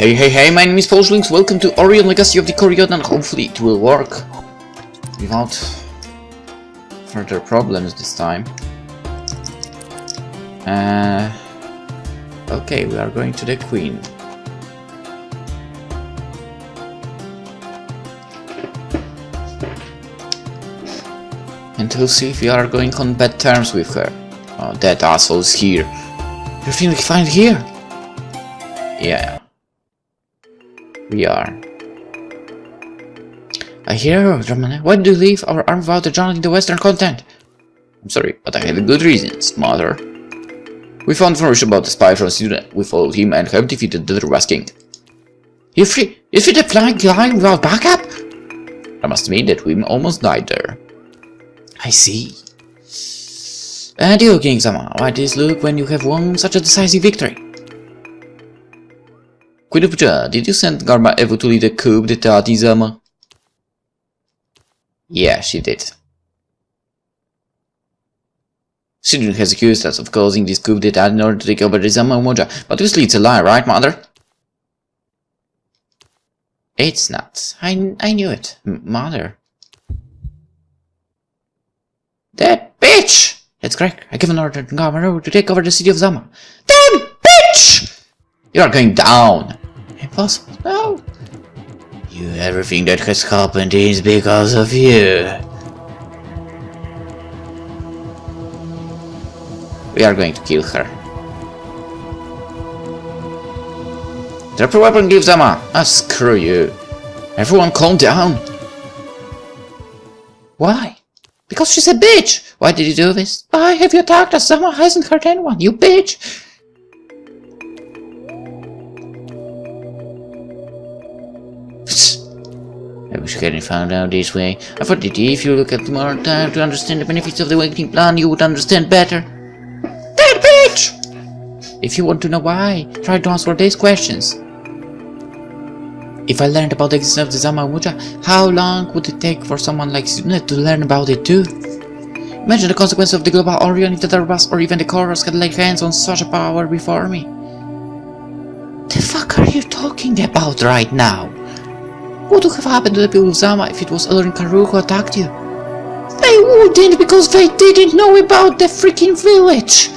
Hey, my name is PolishLynx. Welcome to Aurion Legacy of the Kori-Odan. Hopefully it will work without further problems this time. Okay, we are going to the Queen. And we'll see if we are going on bad terms with her. Oh, that asshole is here. You think we can find here? Yeah. We are. I hear you, German. Why did you leave our arm without joining the Western continent? I'm sorry, but I had good reasons, mother. We found information about the spy from Sweden. We followed him and have defeated the Ruas King. You free the flying line without backup? I must admit that we almost died there. I see. And you, King Sama, why does look when you have won such a decisive victory? Queen of Puja, did you send Garma Evo to lead a coup d'etat in Zama? Yeah, she did. Sidon has accused us of causing this coup d'etat in order to take over the Zama Umoja, but obviously it's a lie, right, mother? It's not. I knew it, mother. That bitch! That's correct. I give an order to Garma to take over the city of Zama. Damn bitch! You are going down. Impossible. No. Everything that has happened is because of you. We are going to kill her. Drop your weapon, give Zama. Ah, screw you. Everyone calm down. Why? Because she's a bitch. Why did you do this? Why have you attacked us? Zama hasn't hurt anyone, you bitch. I wish I hadn't found out this way. I thought that if you look at more time to understand the benefits of the awakening plan, you would understand better. That bitch! If you want to know why, try to answer these questions. If I learned about the existence of the Zama Umoja, how long would it take for someone like Sunet to learn about it too? Imagine the consequences of the global Aurion if the Darbas or even the Koros had laid hands on such a power before me. The fuck are you talking about right now? What would have happened to the people of Zama if it was Aurion Karu who attacked you? They wouldn't, because they didn't know about the freaking village!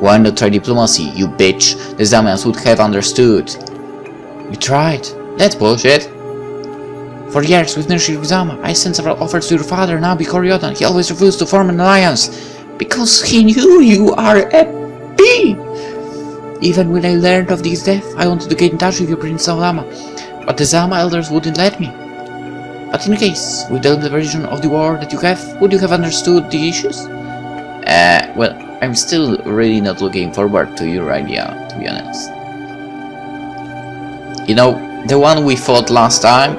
Why not try diplomacy, you bitch? The Zamans would have understood. You tried. That's bullshit. For years we've nurtured Zama. I sent several offers to your father, now Kori-Odan. He always refused to form an alliance. Because he knew you are a bee! Even when I learned of his death, I wanted to get in touch with you, Prince Zama, but the Zama elders wouldn't let me. But in case, with the version of the war that you have, would you have understood the issues? Well, I'm still really not looking forward to your idea, to be honest. You know, the one we fought last time,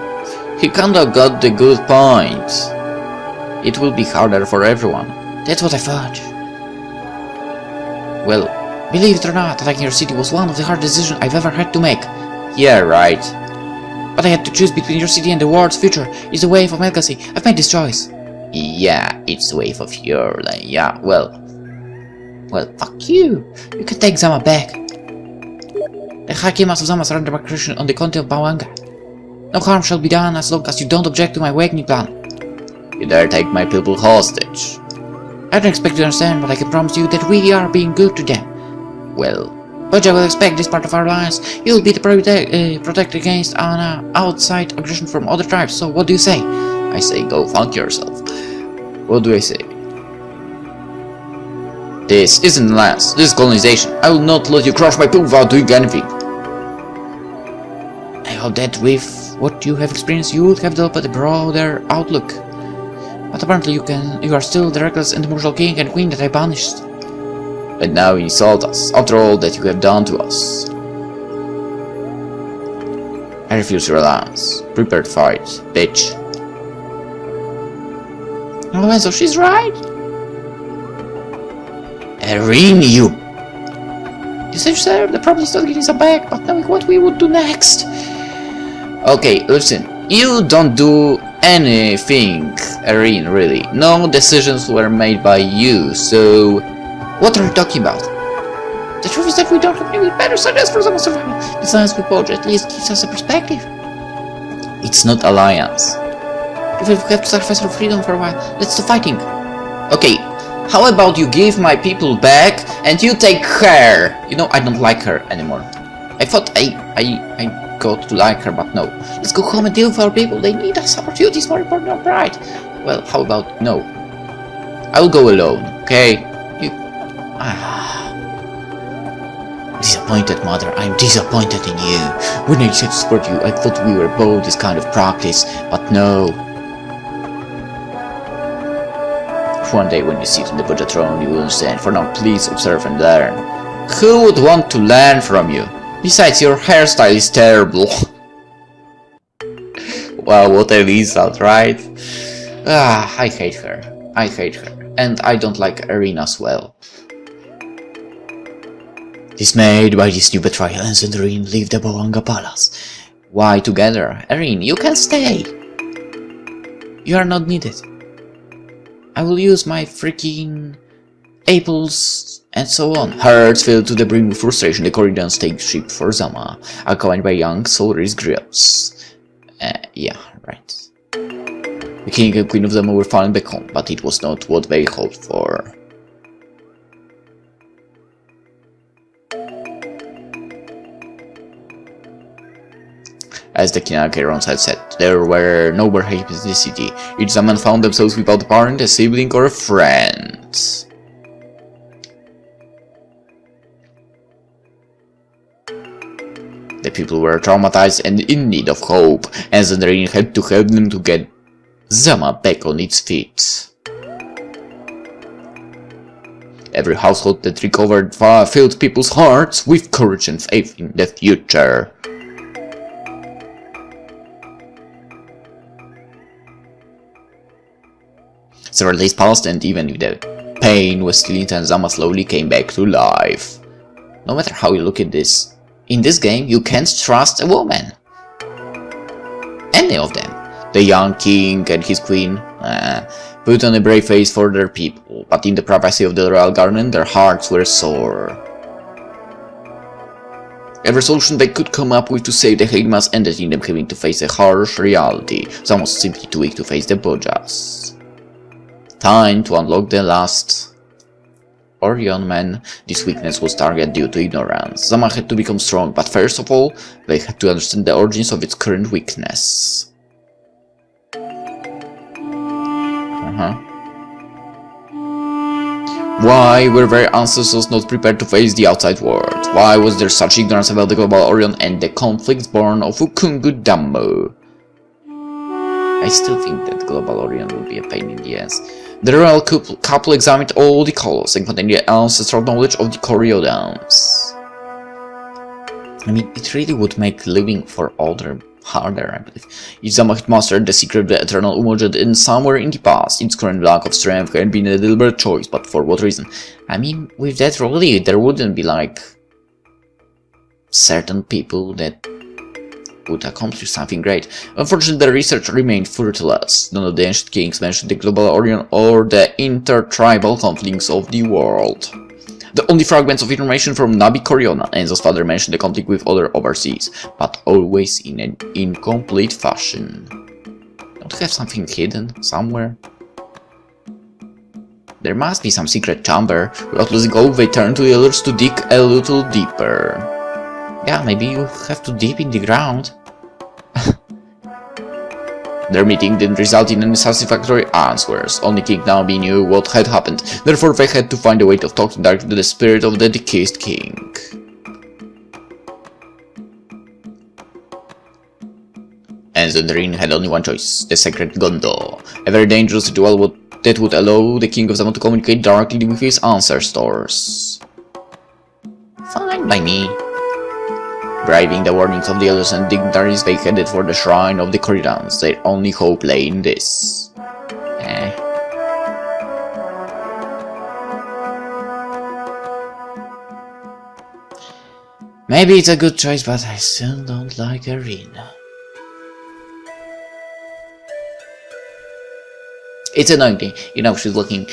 he kinda got the good point. It will be harder for everyone. That's what I thought. Well, believe it or not, attacking your city was one of the hardest decisions I've ever had to make. Yeah, right. But I had to choose between your city and the world's future. It's a wave of legacy. I've made this choice. Yeah, it's a wave of your... yeah, well, fuck you. You can take Zama back. The Hakimas of Zama surrender my creation on the continent of Bawanga. No harm shall be done as long as you don't object to my awakening plan. You dare take my people hostage. I don't expect you to understand, but I can promise you that we are being good to them. Well, but I will expect this part of our alliance. You will be the protect against an outside aggression from other tribes, so what do you say? I say go fuck yourself. What do I say? This isn't an alliance, this is colonization. I will not let you crush my people without doing anything. I hope that with what you have experienced, you would have developed a broader outlook. But apparently you are still the reckless and immortal king and queen that I banished. And now you insult us, after all that you have done to us. I refuse your alliance. Prepare to fight, bitch. Oh, so she's right. Aurion, you! You said yourself, the problem is not getting some back, but knowing what we would do next. Okay, listen. You don't do anything, Aurion, really. No decisions were made by you, so... What are you talking about? The truth is that we don't have any better science for Zama survival. The science we forge at least gives us a perspective. It's not alliance. If we have to sacrifice our freedom for a while, let's do fighting. Okay, how about you give my people back and you take her? You know, I don't like her anymore. I thought I got to like her, but no. Let's go home and deal with our people. They need us. Our duty is more important than our pride. Well, how about no? I will go alone, okay? You... Disappointed, mother. I'm disappointed in you. When I said to support you, I thought we were both this kind of practice, but no. One day when you sit on the Buddha throne, you will understand. For now, please observe and learn. Who would want to learn from you? Besides, your hairstyle is terrible. Wow, what an insult, right? I hate her. I hate her. And I don't like Aurion as well. Dismayed by this new betrayal, Enzo and Aurion leave the Bowanga Palace. Why together? Aurion, you can stay. You are not needed. I will use my freaking apples and so on. Hearts filled to the brim with frustration, the Kori-Odan take ship for Zama, accompanied by young Solaris grills. Yeah, right. The king and queen of Zama were found back home, but it was not what they hoped for. As the Kiro'ons had said, there were no more happiness in the city. Each Zaman found themselves without a parent, a sibling, or a friend. The people were traumatized and in need of hope, and Aurion had to help them to get Zama back on its feet. Every household that recovered filled people's hearts with courage and faith in the future. Several days passed, and even if the pain was still intense, Zama slowly came back to life. No matter how you look at this, in this game you can't trust a woman. Any of them. The young king and his queen put on a brave face for their people, but in the privacy of the royal garden their hearts were sore. Every solution they could come up with to save the Heimas ended in them having to face a harsh reality. Some was simply too weak to face the Bojas. Time to unlock the last Aurion man. This weakness was targeted due to ignorance. Zama had to become strong, but first of all, they had to understand the origins of its current weakness. Why were their ancestors not prepared to face the outside world? Why was there such ignorance about the global Aurion and the conflicts born of Ukungu Dammo? I still think that global Aurion will be a pain in the ass. The royal couple examined all the colors and contained the ancestral knowledge of the Kori-Odans. I mean, it really would make living for older harder, I believe. If Zama had mastered the secret of the eternal Umoja in somewhere in the past, its current lack of strength had been a deliberate choice, but for what reason? I mean, with that really, there wouldn't be like certain people that would accomplish something great. Unfortunately, the research remained fruitless. None of the ancient kings mentioned the global Aurion or the intertribal conflicts of the world. The only fragments of information from Nabi Kori-Odan, Enzo's father, mentioned the conflict with other overseas, but always in an incomplete fashion. Don't we have something hidden somewhere? There must be some secret chamber. Without losing hope, they turn to the others to dig a little deeper. Yeah, maybe you have to dig in the ground. Their meeting didn't result in any satisfactory answers. Only King Nabi knew what had happened. Therefore, they had to find a way of talking directly to the spirit of the deceased king. Enzo and Aurion had only one choice: the sacred Gondo, a very dangerous ritual that would allow the king of Zama to communicate directly with his ancestors. Fine by me. Bribing the warnings of the elders and dignitaries, they headed for the shrine of the Kori-Odans. Their only hope lay in this. Maybe it's a good choice, but I still don't like Aurion. It's annoying. You know, she's looking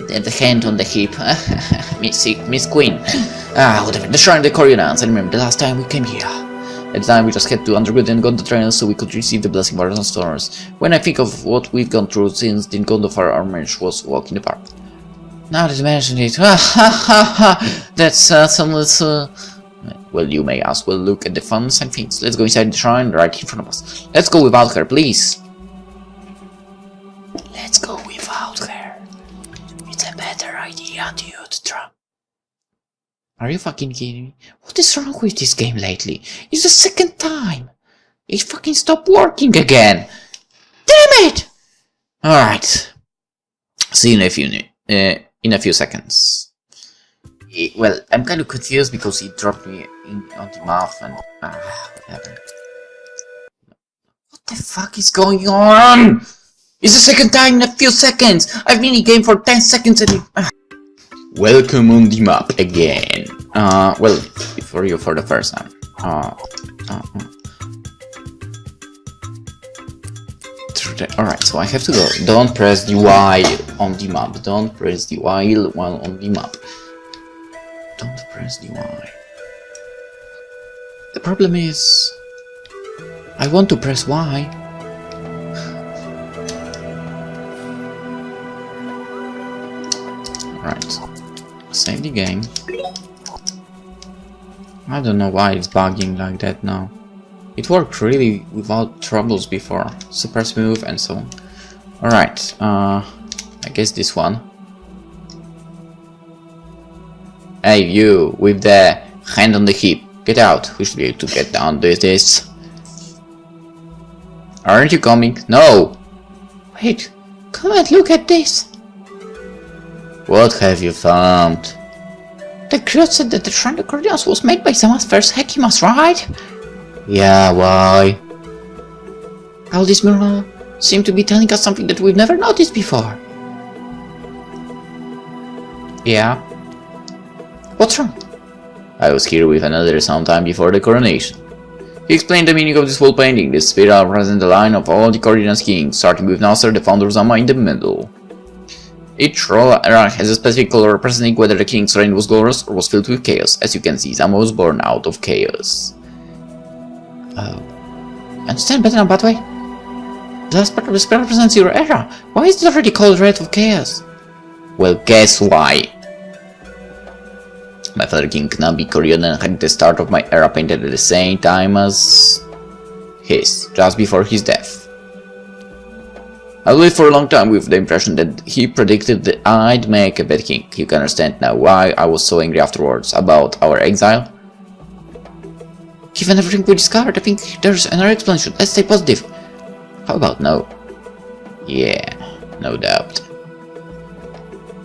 at the hand on the hip. Miss Queen. Whatever. The shrine, the Kori-Odan. I remember the last time we came here. At the time we just had to undergo the Ngondo trial so we could receive the blessing of our storms. When I think of what we've gone through since the Ngondo for our marriage was a walk in the park. Now that you mention it, that's some little... Well, you may as well look at the fun side things. Let's go inside the shrine right in front of us. Let's go without her, please. Let's go without her. It's a better idea, dude. Are you fucking kidding me? What is wrong with this game lately? It's the second time. It fucking stopped working again. Damn it! Alright. See you in a few seconds. Well, I'm kind of confused because it dropped me on the map and... whatever. What the fuck is going on? It's the second time in a few seconds! I've been in the game for 10 seconds and Welcome on the map again. Well, for you for the first time. Alright, so I have to go. Don't press the Y on the map. Don't press the Y while on the map. Don't press the Y. The problem is... I want to press Y. Right. Save the game. I don't know why it's bugging like that now. It worked really without troubles before. Super smooth and so on. Alright, I guess this one. Hey, you, with the hand on the hip. Get out. We should be able to get down with this. Aren't you coming? No! Wait, come and look at this. What have you found? The Kiro'o said that the shrine of Kori-Odan was made by Zama's first Hekimas, right? Yeah, why? All this mural seemed to be telling us something that we've never noticed before. Yeah? What's wrong? I was here with another sometime before the coronation. He explained the meaning of this whole painting. This spiral represents the line of all the Kori-Odan's kings, starting with Nasser, the founder of Zama, in the middle. Each royal era has a specific color representing whether the king's reign was glorious or was filled with chaos. As you can see, Zama was born out of chaos. Oh. Understand better now, Batway? The last part of the spell represents your era. Why is it already called Red of Chaos? Well, guess why? My father King Nabi Kori-Odan had the start of my era painted at the same time as his, just before his death. I lived for a long time with the impression that he predicted that I'd make a bad king. You can understand now why I was so angry afterwards about our exile. Given everything we discovered, I think there's another explanation. Let's stay positive. How about no? Yeah, no doubt.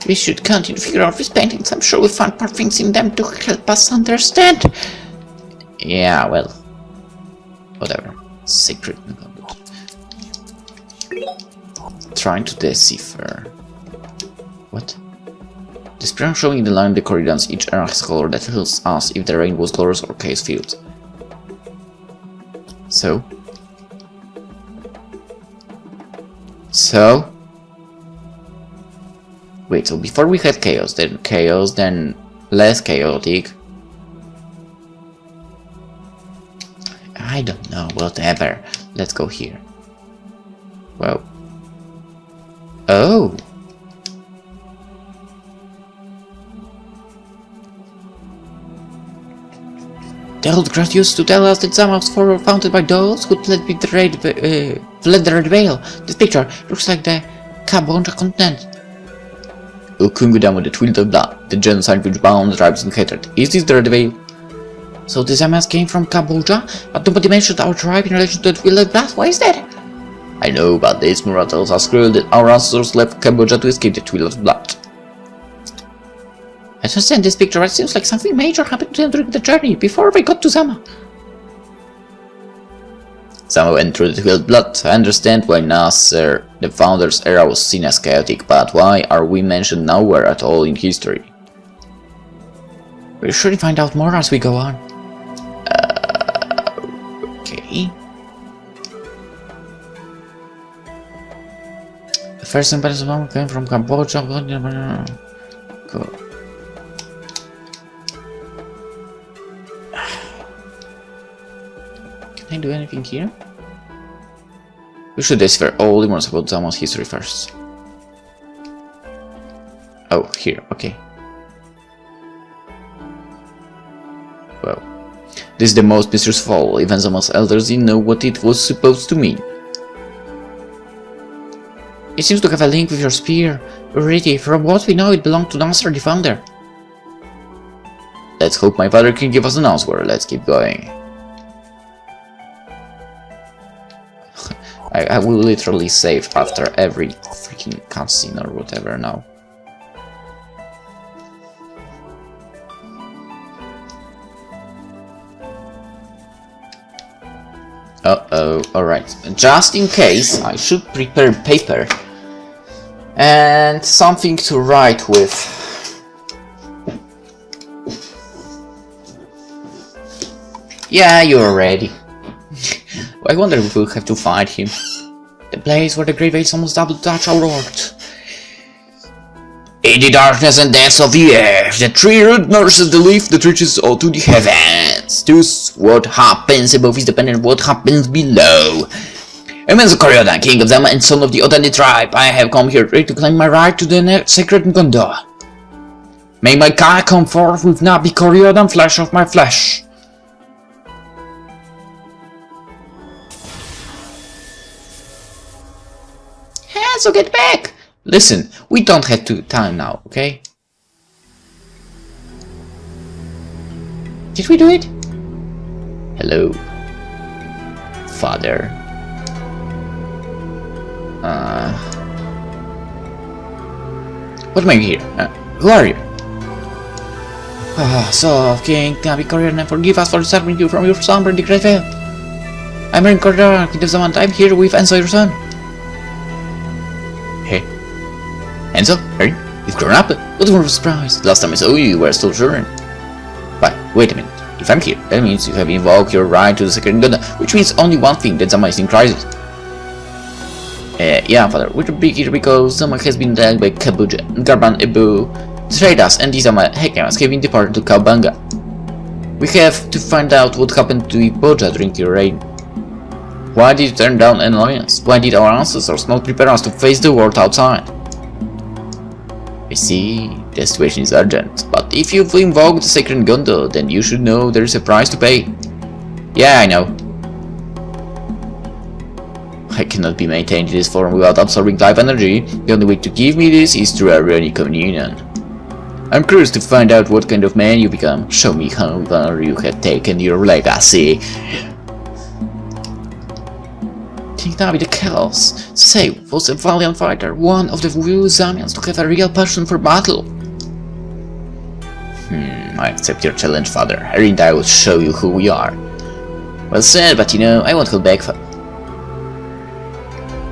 We should continue to figure out these paintings. I'm sure we'll find more things in them to help us understand. Yeah, well, whatever. Secret. Trying to decipher. What? The spiral showing the line of the Kori-Odans, each era has a color that tells us if the reign was glorious or chaos filled. So? Wait, so before we had chaos, then less chaotic. I don't know, whatever. Let's go here. Well. Oh! The old grant used to tell us that Zama was founded by those who fled the Red Veil. This picture looks like the Kaboja continent. Ukungudam with the Twill of Blood, the genocide which bound the tribes in hatred. Is this the Red Veil? So the Zamas came from Kaboja, but nobody mentioned our tribe in relation to the Twill of Blood. Why is that? I know, but this mural tells us clearly that our ancestors left Kaboja to escape the Twill of Blood. I understand this picture. It seems like something major happened to them during the journey, before they got to Zama. Zama went through the Twill of Blood. I understand why Nasser, the founder's era, was seen as chaotic, but why are we mentioned nowhere at all in history? We'll surely find out more as we go on. Okay. The first impediment came from Cambodia. Cool. Can I do anything here? We should decipher all demons about Zamon's history first. Oh, here, okay. Well, this is the most mysterious of all. Even Zamon's elders didn't know what it was supposed to mean. It seems to have a link with your spear. Already, from what we know, it belonged to Nasser, the founder. Let's hope my father can give us an answer. Let's keep going. I will literally save after every freaking cutscene or whatever now. Uh-oh, alright. Just in case, I should prepare paper and something to write with. Yeah, you're ready. I wonder if we'll have to fight him. The place where the Great Veils almost double touch our Lord. In the darkness and depths of the earth, the tree root nurses the leaf that reaches all to the heavens. Thus, what happens above is dependent on what happens below. I am Kori-Odan, king of Zama and son of the Odani tribe. I have come here to claim my right to the sacred Gondor. May my Kai come forth with Nabi Kori-Odan, flesh of my flesh. So get back! Listen, we don't have time now, okay? Did we do it? Hello, father. What am I here? Who are you? So, King Nabi Kori-Odan, forgive us for separating you from your son, the Great Veil. I'm Kori-Odan, King of Zaman. I'm here with Enzo, your son. Hey, Enzo, Harry, you've grown up. What a surprise! Last time I saw you, you were still children. But wait a minute. If I'm here, that means you have invoked your right to the sacred Gondor, which means only one thing: that Zama is in crisis. Yeah, father, we're big here because Zama has been attacked by Kabuja, Garban Ebu, betrayed us, and the Zama Hekamas have been deported to Kalbanga. We have to find out what happened to Iboja during your reign. Why did you turn down an alliance? Why did our ancestors not prepare us to face the world outside? I see, the situation is urgent, but if you've invoked the sacred Gondor, then you should know there is a price to pay. Yeah, I know. I cannot be maintained in this form without absorbing life energy. The only way to give me this is through Aurionic communion. I'm curious to find out what kind of man you become. Show me how far you have taken your legacy. King Nabi the Chaos, say, was a valiant fighter, one of the few Zamians to have a real passion for battle. I accept your challenge, father. Harry and I will show you who we are. Well said, but you know, I won't hold back.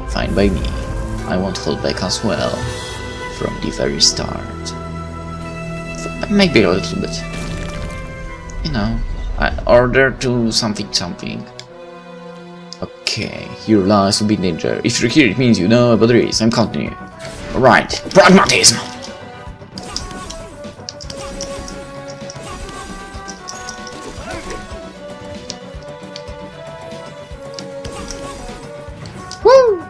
Fine by me. I won't hold back as well. From the very start. Maybe a little bit. You know, I order to something. Okay, your lives will be in danger. If you're here, it means you know about the race. I'm counting you. Alright, pragmatism! Woo!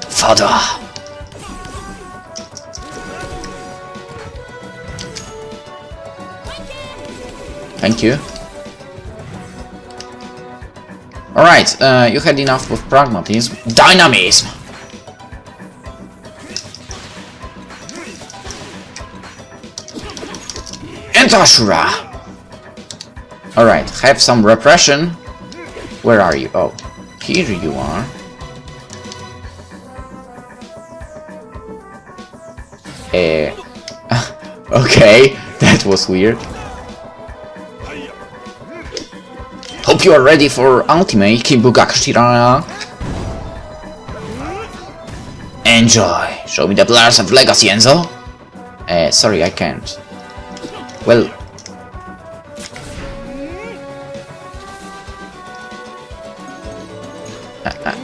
Father! Thank you. Alright, you had enough with pragmatism. Dynamism! And Ashura! Alright, have some repression. Where are you? Oh, here you are. Okay, that was weird. Hope you are ready for ultimate Kimbugakashira. Enjoy. Show me the pillars of legacy, Enzo. Sorry, I can't. Well.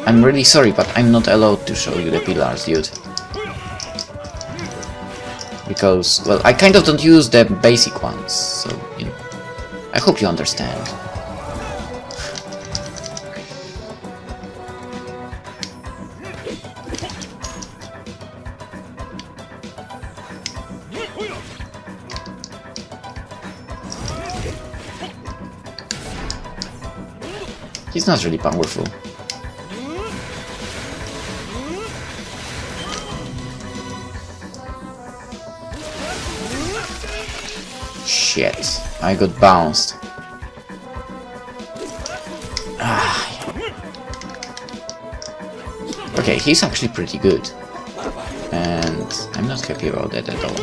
I'm really sorry, but I'm not allowed to show you the pillars, dude. Because, well, I kind of don't use the basic ones, so, you know. I hope you understand. He's not really powerful. Shit, I got bounced. Okay, he's actually pretty good. And I'm not happy about that at all.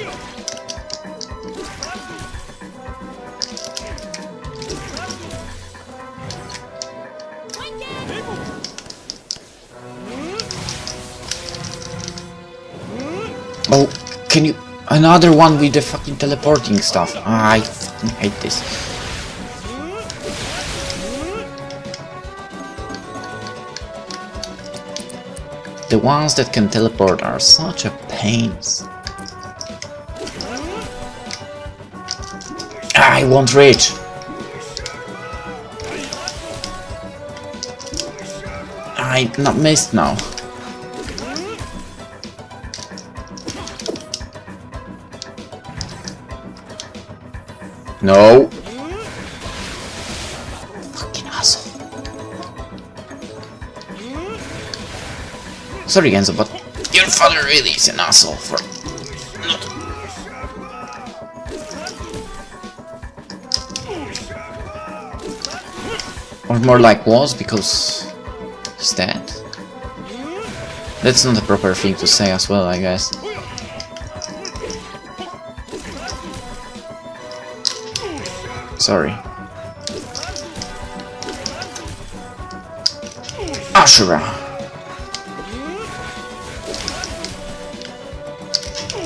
Oh, can you... Another one with the fucking teleporting stuff. I fucking hate this. The ones that can teleport are such a pains. I won't reach. I not missed now. No. Fucking asshole. Sorry, Genzo, but your father really is an asshole for not. Or more like was, because he's dead. That's not a proper thing to say as well, I guess. Sorry. Ashura.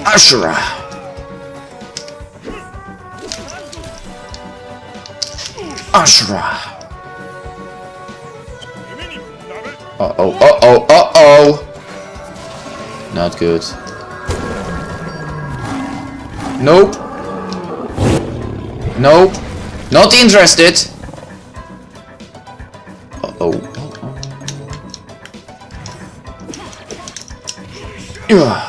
Ashura. Ashura. Uh-oh, uh-oh, uh-oh. Not good. Nope. Nope. Not interested. Uh-oh. Uh-oh.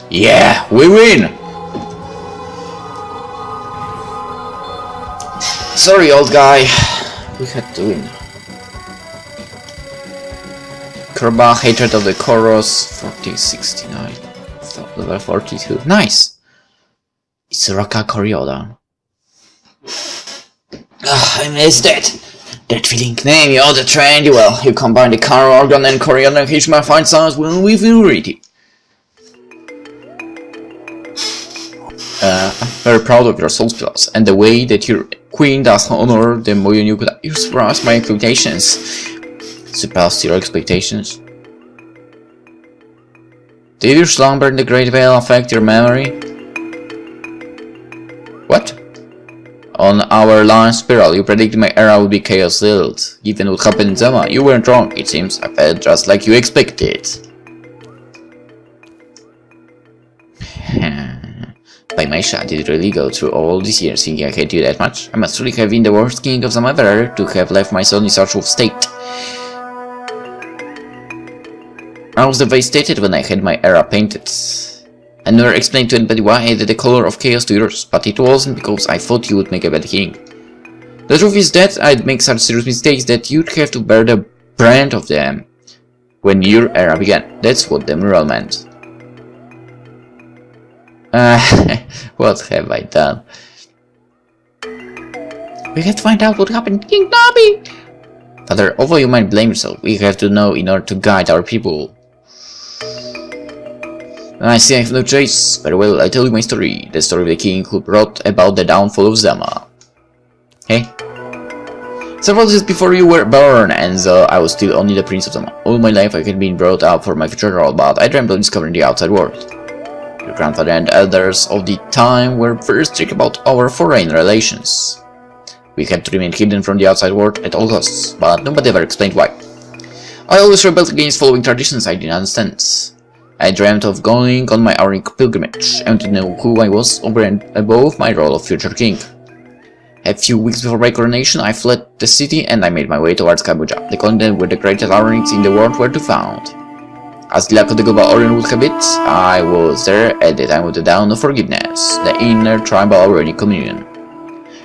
Yeah, we win! Sorry, old guy. We had to win. Kiro'o, Hatred of the Koros, 4069. Level 42. Nice! It's Raka Kori-Odan. I missed it! That feeling name, you're the trendy. Well, you combine the Aurion and Kori-Odan Hishma find sounds when we feel ready. I'm very proud of your soul spells and the way that your queen does honor them when you could use for us my expectations. Surpassed your expectations. Did your slumber in the Great Veil affect your memory? What? On our launch spiral, you predicted my era would be chaos-filled. Given what happened in Zama, you weren't wrong, it seems. I felt just like you expected. By my shot, did it really go through all these years thinking I hate you that much? I must truly have been the worst king of Zama ever to have left my son in such a state. I was devastated when I had my era painted. I never explained to anybody why I added the color of chaos to yours, but it wasn't because I thought you would make a bad king. The truth is that I'd make such serious mistakes that you'd have to bear the brunt of them when your era began. That's what the mural meant. What have I done? We have to find out what happened to King Nobby! Father, although you might blame yourself, we have to know in order to guide our people. I see I have no choice. Very well, I tell you my story. The story of the king who brought about the downfall of Zama. Hey? Several years before you were born, and so I was still only the prince of Zama. All my life I had been brought up for my future role, but I dreamt of discovering the outside world. Your grandfather and elders of the time were very strict about our foreign relations. We had to remain hidden from the outside world at all costs, but nobody ever explained why. I always rebelled against following traditions I didn't understand. I dreamt of going on my Aurion pilgrimage, and to know who I was over and above my role of future king. A few weeks before my coronation, I fled the city and I made my way towards Kabuja, the continent where the greatest Aurions in the world were to be found. As the luck of the global Aurion would have it, I was there at the time of the Dawn of Forgiveness, the inner tribal Aurionic communion.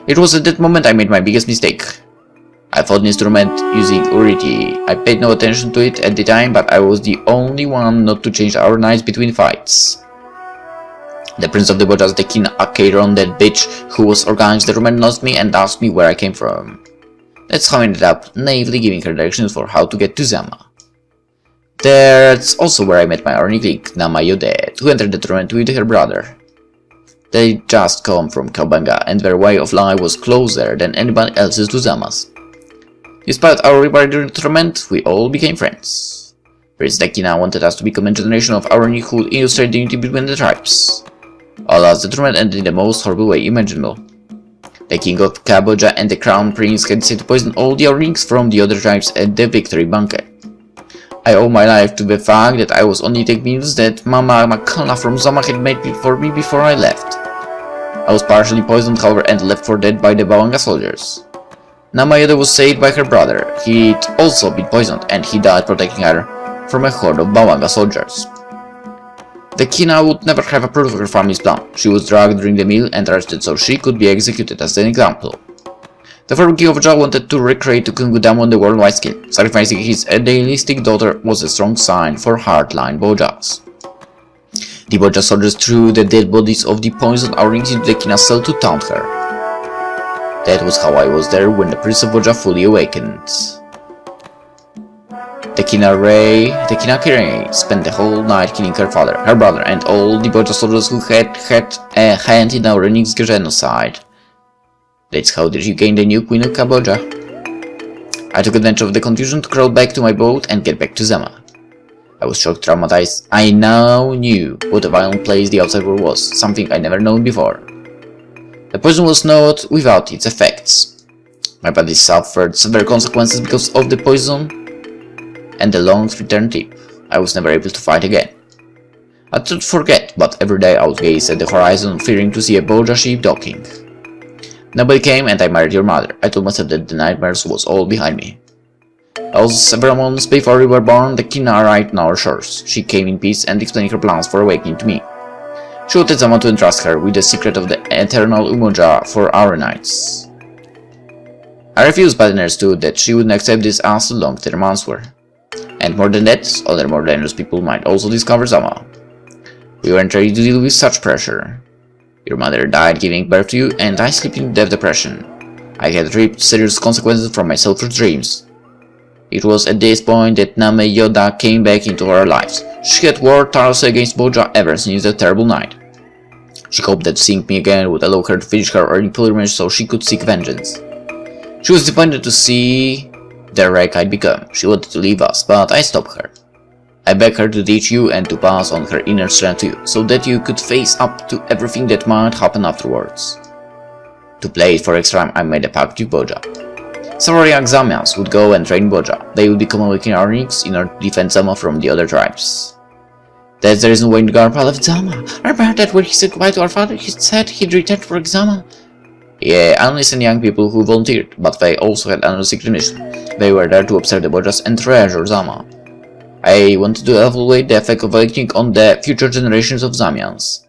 It was at that moment I made my biggest mistake. I fought an instrument using Uriti. I paid no attention to it at the time, but I was the only one not to change our nights between fights. The prince of the Bojas, the king Kori-Odan, that bitch who was organized the Roman, lost me and asked me where I came from. That's how I ended up naively giving her directions for how to get to Zama. That's also where I met my Aurionic link, Nama Yodet, who entered the tournament with her brother. They just come from Kabanga, and their way of life was closer than anybody else's to Zama's. Despite our rivalry during the tournament, we all became friends. Prince Dekina wanted us to become a generation of Aurionic who would illustrate the unity between the tribes. Alas, the tournament ended in the most horrible way imaginable. The king of Kaboja and the crown prince had decided to poison all the Aurionics from the other tribes at the victory banquet. I owe my life to the fact that I was only 8 minutes that Mama Makala from Zama had made for me before I left. I was partially poisoned, however, and left for dead by the Bawanga soldiers. Namayeda was saved by her brother. He'd also been poisoned, and he died protecting her from a horde of Bawanga soldiers. The Kina would never have approved of her family's plan. She was dragged during the meal and arrested so she could be executed as an example. The former king of Jah wanted to recreate the kingdom on the worldwide scale. Sacrificing his idealistic daughter was a strong sign for hardline Bojas. The Boja soldiers threw the dead bodies of the poisoned Aurionics into the Kina's cell to taunt her. That was how I was there when the Prince of Boja fully awakened. The Kina Kiri spent the whole night killing her father, her brother, and all the Boja soldiers who had a hand in Aurionic's genocide. That's how did you gain the new queen of Kaboja. I took advantage of the confusion to crawl back to my boat and get back to Zama. I was shocked, traumatized. I now knew what a violent place the outside world was, something I'd never known before. The poison was not without its effects. My body suffered severe consequences because of the poison and the long return trip. I was never able to fight again. I tried to forget, but every day I would gaze at the horizon, fearing to see a Boja ship docking. Nobody came and I married your mother. I told myself that the nightmares was all behind me. Also, several months before we were born, the Kina arrived on our shores. She came in peace and explained her plans for awakening to me. She wanted someone to entrust her with the secret of the eternal Umoja for our nights. I refused, but understood that she wouldn't accept this as a long-term answer. And more than that, other more dangerous people might also discover Zama. We weren't ready to deal with such pressure. Your mother died giving birth to you, and I slipped into deep depression. I had reaped serious consequences from my selfish dreams. It was at this point that Name Yoda came back into our lives. She had warred tirelessly against Boja ever since that terrible night. She hoped that seeing me again would allow her to finish her early pilgrimage so she could seek vengeance. She was disappointed to see the wreck I'd become. She wanted to leave us, but I stopped her. I begged her to teach you and to pass on her inner strength to you, so that you could face up to everything that might happen afterwards. To play it for extra, I made a pact with Boja. Several young Zamians would go and train Boja. They would become awakened Aurionics in order to defend Zama from the other tribes. That's the reason why Garpa left Zama. Remember that when he said goodbye to our father, he said he'd return for Zama? Yeah, I only sent young people who volunteered, but they also had another secret mission. They were there to observe the Bojas and treasure Zama. I wanted to evaluate the effect of awakening on the future generations of Zamians.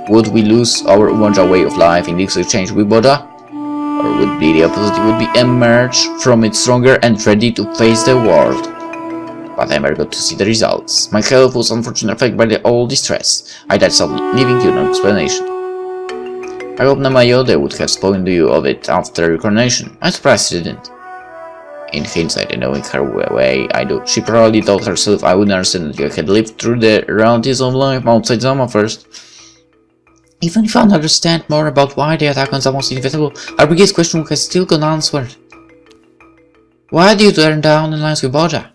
Would we lose our Umoja way of life in this exchange with Boja? Or would it be the opposite? Would we emerge from it stronger and ready to face the world? But I never got to see the results. My health was unfortunately affected by all the stress. I died suddenly, leaving you no explanation. I hope Namayode would have spoken to you of it after your coronation. I'm surprised she didn't. In hindsight, and knowing her way I do, she probably told herself I would understand that you had lived through the realities of life outside Zama first. Even if I understand more about why the attack on Zama was inevitable, our biggest question has still gone unanswered. Why did you turn down alliance with Boja?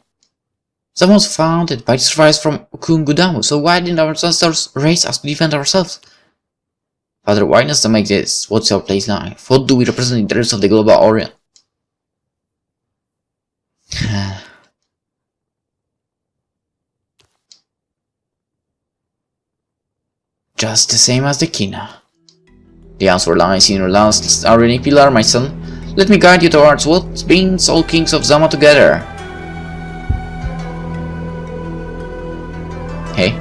Zama was founded by the survivors from Kori-Odan, so why didn't our ancestors raise us to defend ourselves? Father, why does Zama exist? What's your place in life? What do we represent in terms of the global Aurion? Just the same as the Kina. The answer lies in your last Aurionic pillar, my son. Let me guide you towards what brings all kings of Zama together. Hey?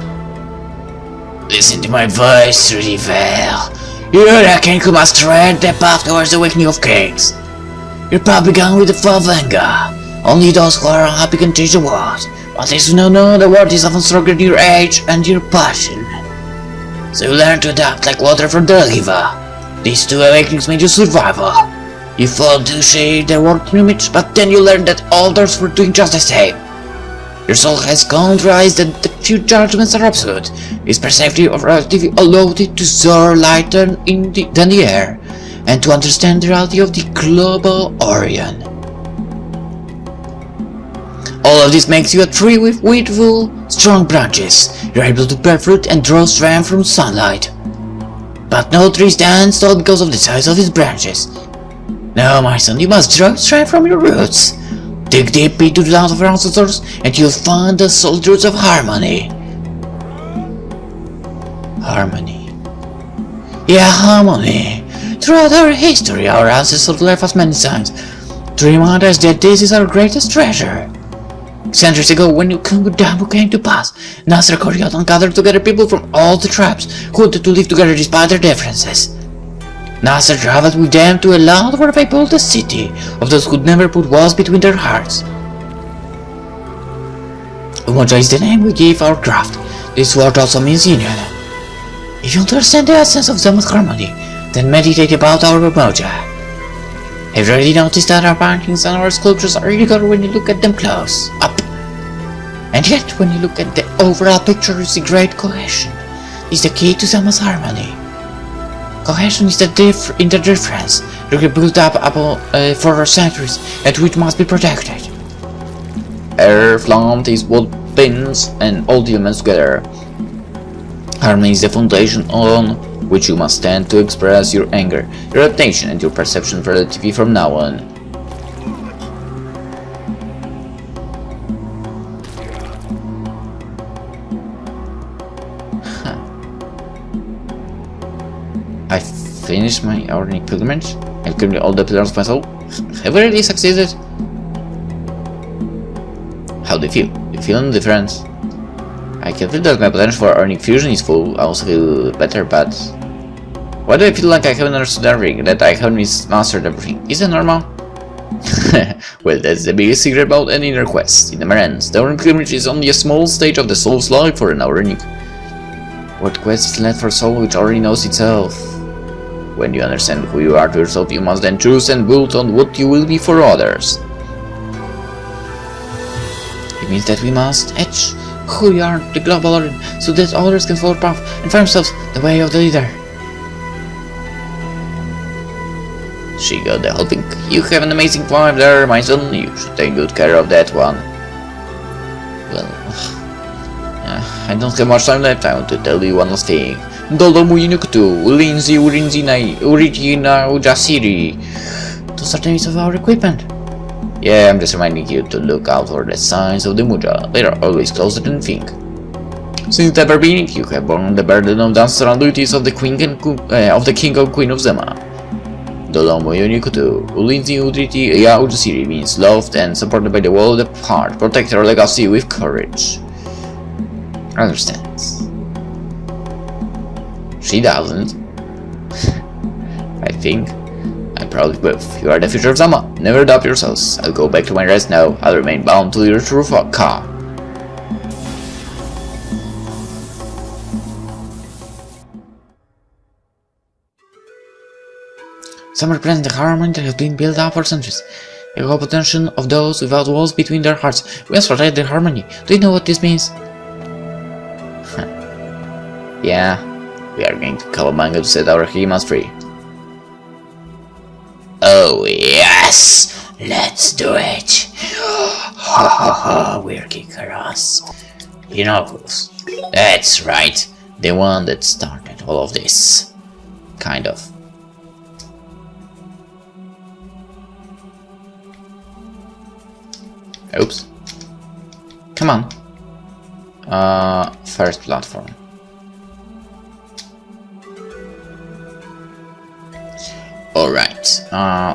Listen to my voice through the veil. You're the king who must tread the path towards the awakening of kings. Your path began with the fall of anger. Only those who are unhappy can change the world. But as you now know, the world is often stronger than your age and your passion. So you learn to adapt like water from the river. These two awakenings made you survival. You fought to shape the world image, but then you learned that others were doing just the same. Your soul has come to realize that the few judgments are absolute. Its perceptive or relative allowed it to soar lighter than the air, and to understand the reality of the global Aurion. All of this makes you a tree with beautiful, strong branches. You're able to bear fruit and draw strength from sunlight. But no tree stands tall because of the size of its branches. No, my son, you must draw strength from your roots. Dig deep into the land of your ancestors, and you'll find the solid roots of harmony. Harmony. Yeah, harmony. Throughout our history, our ancestors left us many signs to remind us that this is our greatest treasure. Centuries ago, when Kori-Odan came to pass, Nasser Kori-Odan gathered together people from all the tribes who wanted to live together despite their differences. Nasser traveled with them to a land where they built a city of those who'd never put walls between their hearts. Umoja is the name we give our craft. This word also means union. If you understand the essence of Zama's harmony, then meditate about our Umoja. Have you already noticed that our paintings and our sculptures are illegal when you look at them close up? And yet, when you look at the overall picture, you see great cohesion. It's the key to Zama's harmony. Cohesion is the difference that we built up for centuries and which must be protected. Earth, land is what binds and all the elements together. Harmony is the foundation on which you must stand to express your anger, your attention, and your perception of relativity from now on. I finished my Aurionic pilgrimage. I've given all the pillars of my soul. Have I really succeeded? How do you feel? Do you feel any difference? I can feel that my potential for Aurionic fusion is full. I also feel better, but why do I feel like I haven't understood everything, that I haven't mastered everything? Is that normal? Well, that's the biggest secret about any inner quest. In the Marines, the Aurionic pilgrimage is only a small stage of the soul's life for an Aurionic. What quest is left for a soul which already knows itself? When you understand who you are to yourself, you must then choose and build on what you will be for others. It means that we must etch who we are the global Aurion, so that others can follow path and find themselves the way of the leader. She got the helping. You have an amazing vibe there, my son. You should take good care of that one. Well, I don't have much time left. I want to tell you one last thing. Dolo Muyunukutu, Ulinzi, Urinzinai, Urijina, Ujasiri. Those are the names of our equipment. Yeah, I'm just reminding you to look out for the signs of the Muja. They are always closer than you think. Since the very beginning, you have borne the burden of the ancestral duties of the King and Queen of Zama. Dolo Muyunukutu, Ulinzi, Udriti, Ujasiri means loved and supported by the world of heart. Protect our legacy with courage. Understands. She doesn't. I think. I'm proud of both. You are the future of Zama. Never doubt yourselves. I'll go back to my rest now. I'll remain bound to your true car. Some represent the harmony that has been built up for centuries. a competition of those without walls between their hearts. We must protect their harmony. Do you know what this means? Yeah, we are going to call Manga to set our humans free. Oh yes! Let's do it! Ha ha ha, we're Kiro's binoculars. That's right, the one that started all of this. Kind of. Oops. Come on. First platform. Alright,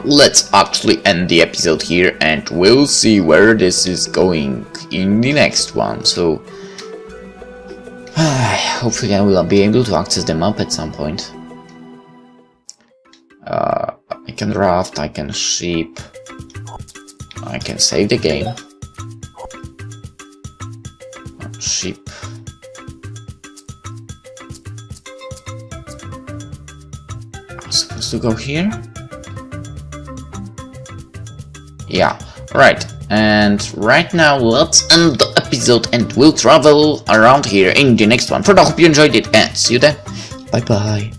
let's actually end the episode here and we'll see where this is going in the next one. So, hopefully I will be able to access the map at some point. I can draft, I can ship, I can save the game. Ship. I'm supposed to go here? Yeah, right. And right now let's end the episode and we'll travel around here in the next one. For now, I hope you enjoyed it and see you then. Bye bye.